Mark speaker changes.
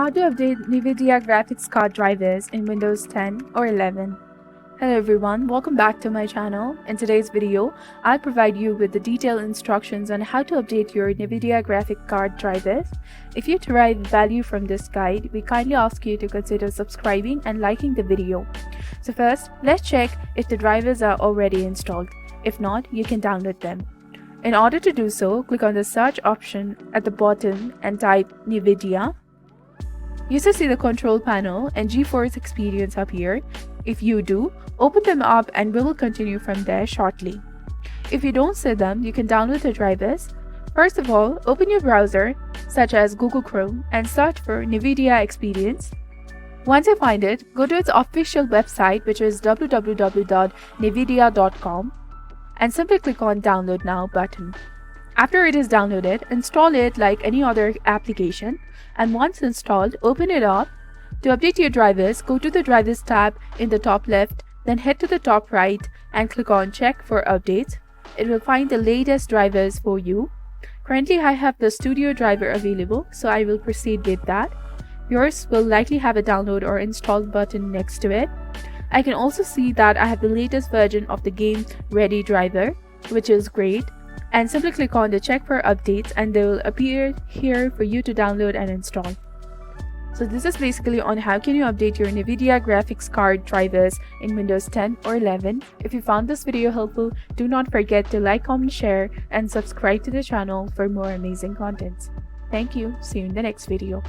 Speaker 1: How to update Nvidia graphics card drivers in Windows 10 or 11. Hello everyone, welcome back to my channel. In today's video, I'll provide you with the detailed instructions on how to update your Nvidia graphic card drivers. If you derive value from this guide, we kindly ask you to consider subscribing and liking the video. So first, let's check if the drivers are already installed. If not, you can download them. In order to do so, click on the search option at the bottom and type Nvidia. You should see the control panel and GeForce Experience up here. If you do, open them up and we will continue from there shortly. If you don't see them, you can download the drivers. First of all, open your browser, such as Google Chrome, and search for Nvidia Experience. Once you find it, go to its official website, which is www.nvidia.com, and simply click on Download Now button. After it is downloaded, install it like any other application, and once installed, open it up. To update your drivers, go to the Drivers tab in the top left, then head to the top right and click on Check for Updates. It will find the latest drivers for you. Currently, I have the Studio driver available, so I will proceed with that. Yours will likely have a download or install button next to it. I can also see that I have the latest version of the Game Ready driver, which is great. And simply click on the Check for Updates and they will appear here for you to download and install. So this is basically on how can you update your Nvidia graphics card drivers in Windows 10 or 11. If you found this video helpful, do not forget to like, comment, share, and subscribe to the channel for more amazing contents. Thank you. See you in the next video.